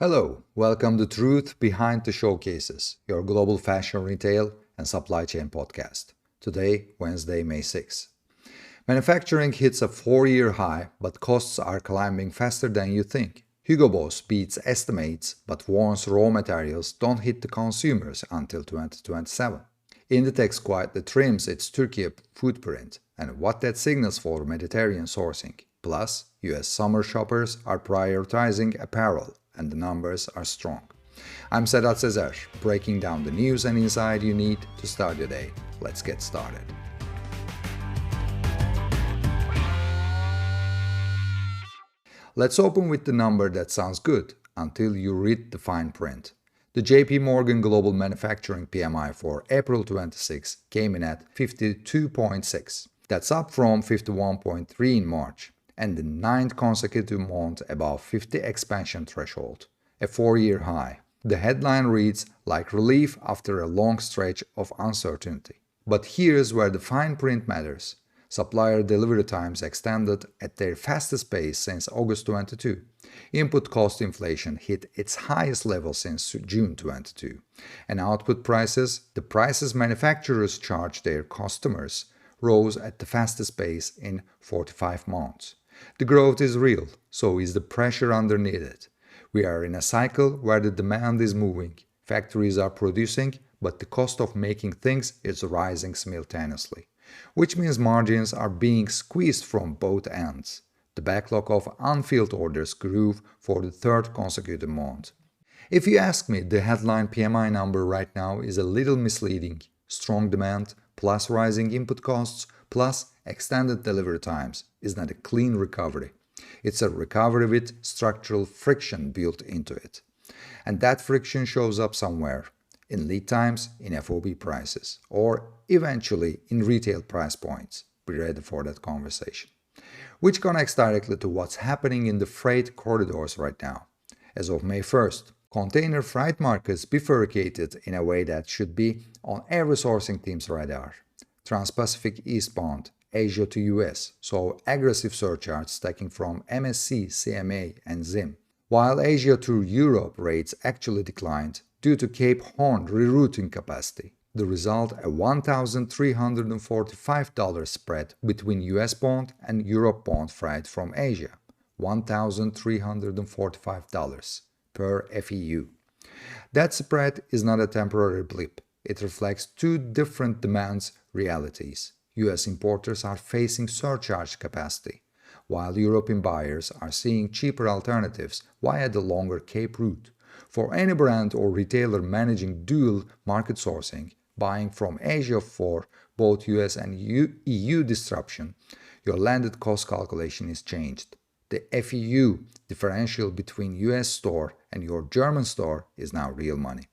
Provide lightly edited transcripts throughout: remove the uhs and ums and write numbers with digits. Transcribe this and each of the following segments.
Hello, welcome to Truth Behind the Showcases, your global fashion retail and supply chain podcast. Today, Wednesday, May 6. Manufacturing hits a 4-year high, but costs are climbing faster than you think. Hugo Boss beats estimates, but warns raw materials don't hit the consumers until 2027. Inditex quietly trims its Turkey footprint and what that signals for Mediterranean sourcing. Plus, US summer shoppers are prioritizing apparel, and the numbers are strong. I'm Sedat Sezer, breaking down the news and insight you need to start your day. Let's get started. Let's open with the number that sounds good until you read the fine print. The JP Morgan Global Manufacturing PMI for April 26 came in at 52.6. That's up from 51.3 in March, and the ninth consecutive month above 50 expansion threshold, a 4-year high. The headline reads like relief after a long stretch of uncertainty. But here's where the fine print matters. Supplier delivery times extended at their fastest pace since August 22. Input cost inflation hit its highest level since June 22. And output prices, the prices manufacturers charge their customers, rose at the fastest pace in 45 months. The growth is real, so is the pressure underneath it. We are in a cycle where the demand is moving, factories are producing, but the cost of making things is rising simultaneously, which means margins are being squeezed from both ends. The backlog of unfilled orders grew for the third consecutive month. If you ask me, the headline PMI number right now is a little misleading. Strong demand plus rising input costs plus extended delivery times is not a clean recovery. It's a recovery with structural friction built into it. And that friction shows up somewhere. In lead times, in FOB prices, or eventually in retail price points. Be ready for that conversation. Which connects directly to what's happening in the freight corridors right now. As of May 1st, container freight markets bifurcated in a way that should be on every sourcing team's radar. Trans-Pacific eastbound, Asia to US, saw aggressive surcharges stacking from MSC, CMA, and ZIM, while Asia to Europe rates actually declined due to Cape Horn rerouting capacity. The result, a $1,345 spread between US bond and Europe bond freight from Asia, $1,345 per FEU. That spread is not a temporary blip. It reflects two different demands realities. US importers are facing surcharge capacity, while European buyers are seeing cheaper alternatives via the longer Cape route. For any brand or retailer managing dual market sourcing, buying from Asia for both US and EU disruption, your landed cost calculation is changed. The FEU differential between US store and your German store is now real money.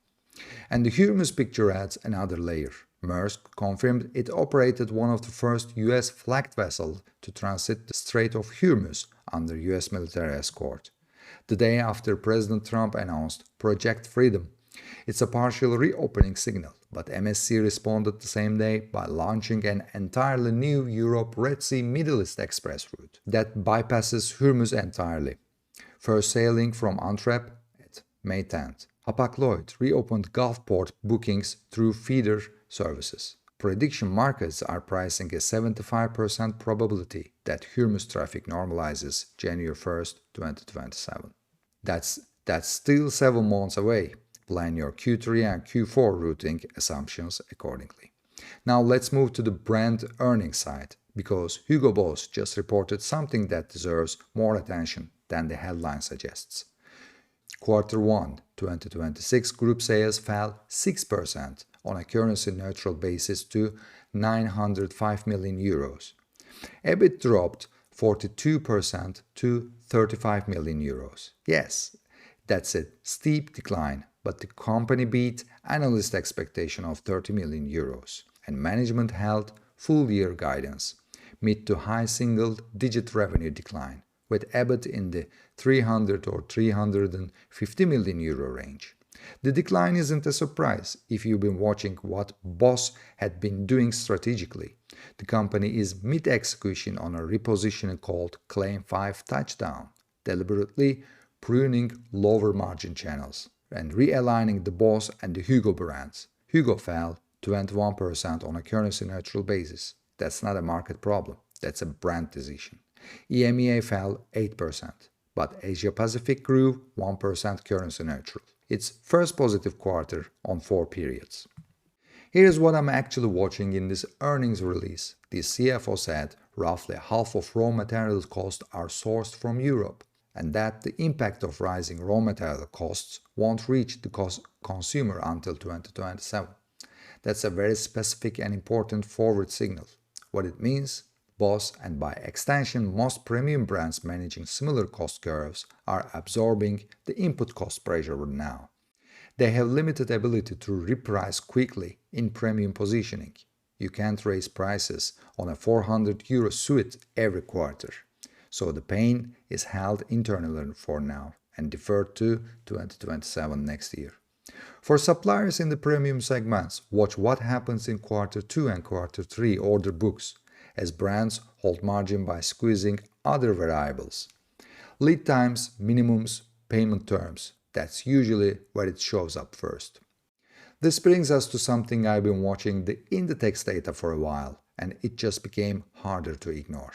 And the Hormuz picture adds another layer. Maersk confirmed it operated one of the first US flagged vessels to transit the Strait of Hormuz under US military escort. The day after President Trump announced Project Freedom. It's a partial reopening signal, but MSC responded the same day by launching an entirely new Europe-Red Sea Middle East express route that bypasses Hormuz entirely. First sailing from Antwerp at May 10th. Hapag-Lloyd reopened Gulf port bookings through feeder services. Prediction markets are pricing a 75% probability that Hormuz traffic normalizes January 1st, 2027. That's still 7 months away. Plan your Q3 and Q4 routing assumptions accordingly. Now let's move to the brand earnings side, because Hugo Boss just reported something that deserves more attention than the headline suggests. Q1 2026 group sales fell 6% on a currency-neutral basis to 905 million euros. EBIT dropped 42% to 35 million euros. Yes, that's a steep decline, but the company beat analyst expectation of 30 million euros, and management held full-year guidance, mid to high single-digit revenue decline, with EBIT in the 300 or 350 million euro range. The decline isn't a surprise if you've been watching what Boss had been doing strategically. The company is mid-execution on a repositioning called Claim 5 Touchdown, deliberately pruning lower margin channels, and realigning the Boss and the Hugo brands. Hugo fell 21% on a currency-neutral basis. That's not a market problem, that's a brand decision. EMEA fell 8%, but Asia-Pacific grew 1% currency-neutral. Its first positive quarter on 4 periods. Here's what I'm actually watching in this earnings release. The CFO said roughly half of raw materials costs are sourced from Europe, and that the impact of rising raw material costs won't reach the consumer until 2027. That's a very specific and important forward signal. What it means? Boss and by extension most premium brands managing similar cost curves are absorbing the input cost pressure now. They have limited ability to reprice quickly in premium positioning. You can't raise prices on a 400 euro suit every quarter. So the pain is held internally for now and deferred to 2027 next year. For suppliers in the premium segments, watch what happens in quarter 2 and quarter 3 order books as brands hold margin by squeezing other variables. Lead times, minimums, payment terms. That's usually where it shows up first. This brings us to something I've been watching the Inditex data for a while, and it just became harder to ignore.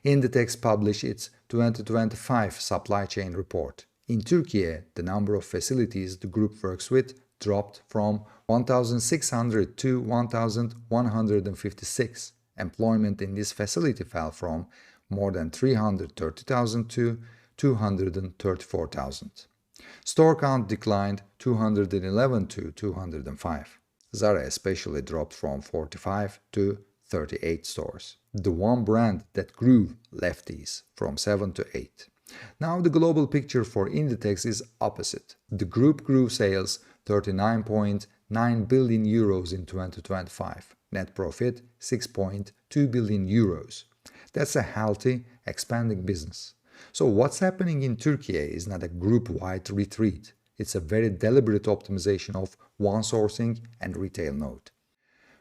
Inditex published its 2025 supply chain report. In Turkey, the number of facilities the group works with dropped from 1,600 to 1,156. Employment in this facility fell from more than 330,000 to 234,000. Store count declined 211 to 205. Zara especially dropped from 45 to 38 stores. The one brand that grew left these from 7 to 8. Now the global picture for Inditex is opposite. The group grew sales 39.9 billion euros in 2025. Net profit 6.2 billion euros. That's a healthy, expanding business. So what's happening in Turkey is not a group-wide retreat. It's a very deliberate optimization of one sourcing and retail node.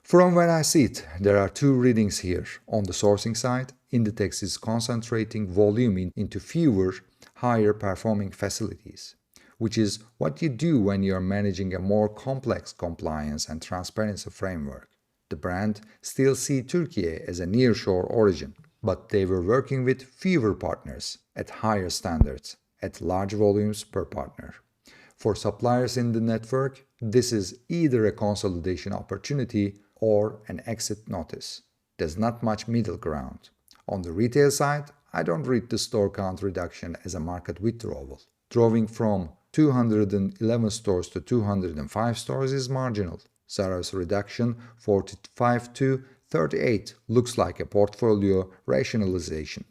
From where I sit, there are two readings here. On the sourcing side, Inditex is concentrating volume into fewer, higher performing facilities, which is what you do when you're managing a more complex compliance and transparency framework. The brand still sees Turkey as a nearshore origin, but they were working with fewer partners at higher standards, at large volumes per partner. For suppliers in the network, this is either a consolidation opportunity or an exit notice. There's not much middle ground. On the retail side, I don't read the store count reduction as a market withdrawal. Drawing from 211 stores to 205 stores is marginal. Zara's reduction 45 to 38 looks like a portfolio rationalization.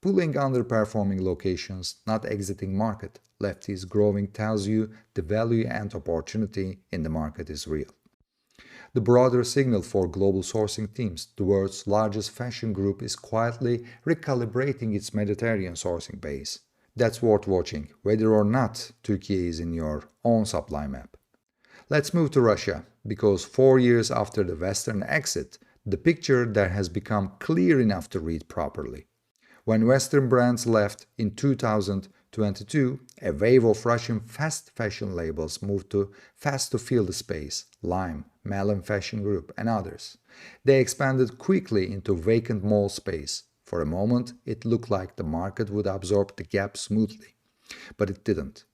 Pulling underperforming locations, not exiting market, lefties growing tells you the value and opportunity in the market is real. The broader signal for global sourcing teams, the world's largest fashion group, is quietly recalibrating its Mediterranean sourcing base. That's worth watching, whether or not Turkey is in your own supply map. Let's move to Russia, because 4 years after the Western exit, the picture there has become clear enough to read properly. When Western brands left in 2022, a wave of Russian fast fashion labels moved to fast to fill the space, Lime, Melon Fashion Group, and others. They expanded quickly into vacant mall space. For a moment, it looked like the market would absorb the gap smoothly, but it didn't.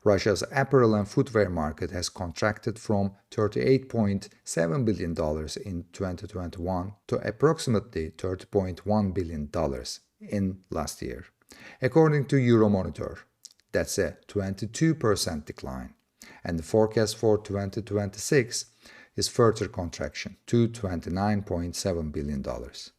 Russia's apparel and footwear market has contracted from $38.7 billion in 2021 to approximately $30.1 billion in last year. According to Euromonitor, that's a 22% decline, and the forecast for 2026 is further contraction to $29.7 billion.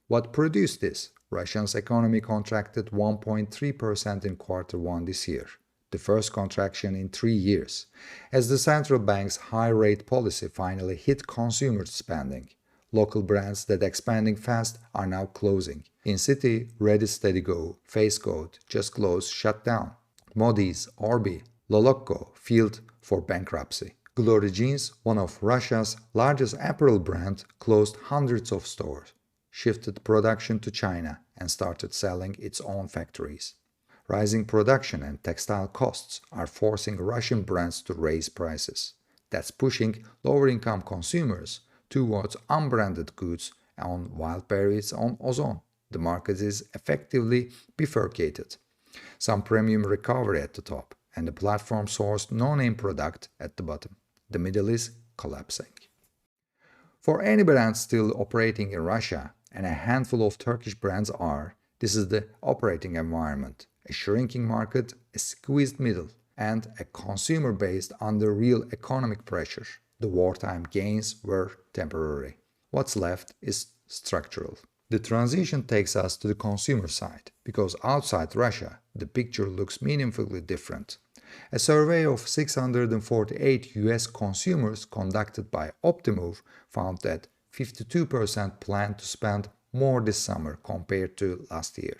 What produced this? Russia's economy contracted 1.3% in quarter 1 this year, the first contraction in 3 years, as the central bank's high-rate policy finally hit consumer spending. Local brands that expanding fast are now closing. In City, Ready Steady Go, Face Code, Just Close shut down. Modi's, Orbi, Lolokko filed for bankruptcy. Glory Jeans, one of Russia's largest apparel brands, closed hundreds of stores, shifted production to China, and started selling its own factories. Rising production and textile costs are forcing Russian brands to raise prices. That's pushing lower-income consumers towards unbranded goods on wild berries on Ozon. The market is effectively bifurcated. Some premium recovery at the top, and the platform-sourced no-name product at the bottom. The middle is collapsing. For any brand still operating in Russia, and a handful of Turkish brands are, this is the operating environment. A shrinking market, a squeezed middle, and a consumer base under real economic pressure. The wartime gains were temporary. What's left is structural. The transition takes us to the consumer side, because outside Russia, the picture looks meaningfully different. A survey of 648 US consumers conducted by Optimove found that 52% plan to spend more this summer compared to last year.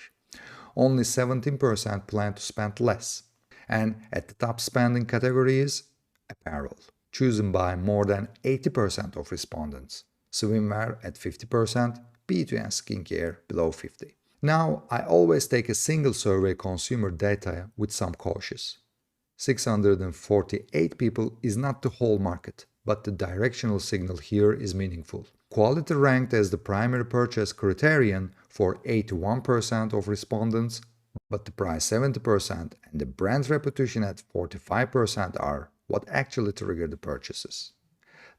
Only 17% plan to spend less. And at the top spending category is apparel, chosen by more than 80% of respondents. Swimwear at 50%, beauty and skincare below 50%. Now, I always take a single survey consumer data with some caution. 648 people is not the whole market, but the directional signal here is meaningful. Quality ranked as the primary purchase criterion for 81% of respondents, but the price 70% and the brand reputation at 45% are what actually trigger the purchases.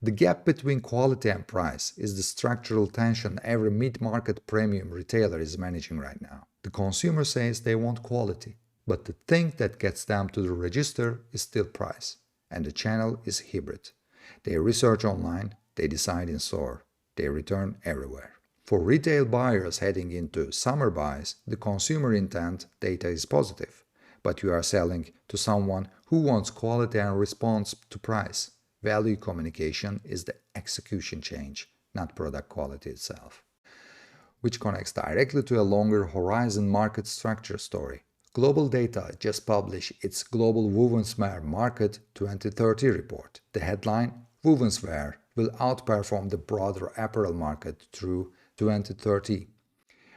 The gap between quality and price is the structural tension every mid-market premium retailer is managing right now. The consumer says they want quality, but the thing that gets them to the register is still price, and the channel is hybrid. They research online, they decide in store, they return everywhere. For retail buyers heading into summer buys, the consumer intent data is positive, but you are selling to someone who wants quality and responds to price. Value communication is the execution change, not product quality itself. Which connects directly to a longer horizon market structure story. Global Data just published its Global Womenswear Market 2030 report. The headline, Womenswear will outperform the broader apparel market through 2030.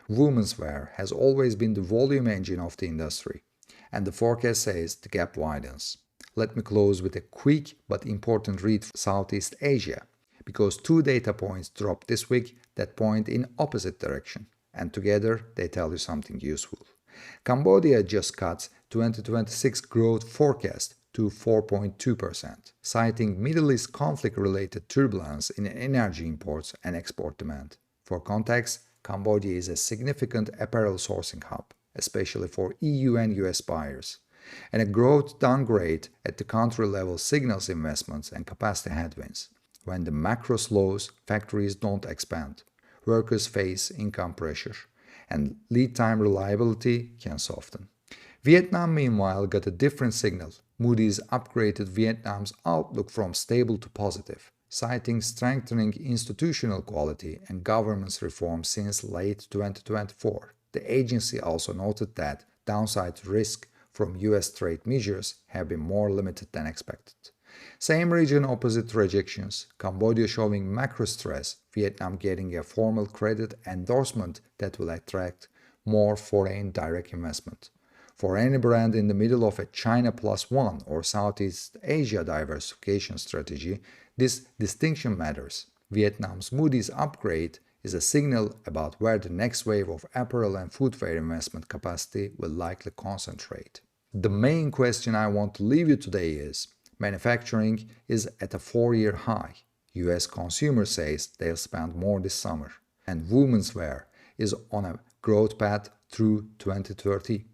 Womenswear has always been the volume engine of the industry, and the forecast says the gap widens. Let me close with a quick but important read for Southeast Asia, because two data points dropped this week that point in opposite direction, and together they tell you something useful. Cambodia just cut 2026 growth forecast to 4.2%, citing Middle East conflict-related turbulence in energy imports and export demand. For context, Cambodia is a significant apparel sourcing hub, especially for EU and US buyers, and a growth downgrade at the country level signals investments and capacity headwinds. When the macro slows, factories don't expand, workers face income pressure, and lead time reliability can soften. Vietnam, meanwhile, got a different signal. Moody's upgraded Vietnam's outlook from stable to positive, citing strengthening institutional quality and governance reform since late 2024. The agency also noted that downside risk from US trade measures have been more limited than expected. Same region opposite rejections, Cambodia showing macro stress, Vietnam getting a formal credit endorsement that will attract more foreign direct investment. For any brand in the middle of a China Plus One or Southeast Asia diversification strategy, this distinction matters. Vietnam's Moody's upgrade is a signal about where the next wave of apparel and footwear investment capacity will likely concentrate. The main question I want to leave you today is, manufacturing is at a 4-year high. US consumer says they'll spend more this summer. And womenswear is on a growth path through 2030.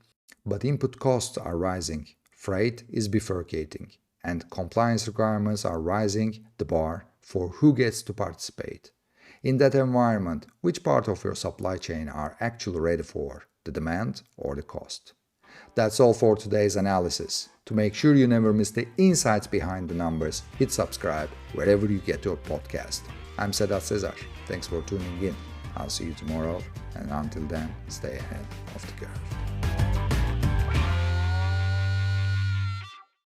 But input costs are rising, freight is bifurcating, and compliance requirements are rising the bar for who gets to participate. In that environment, which part of your supply chain are actually ready for, the demand or the cost? That's all for today's analysis. To make sure you never miss the insights behind the numbers, hit subscribe wherever you get your podcast. I'm Sedat Cesar. Thanks for tuning in. I'll see you tomorrow, and until then, stay ahead of the curve.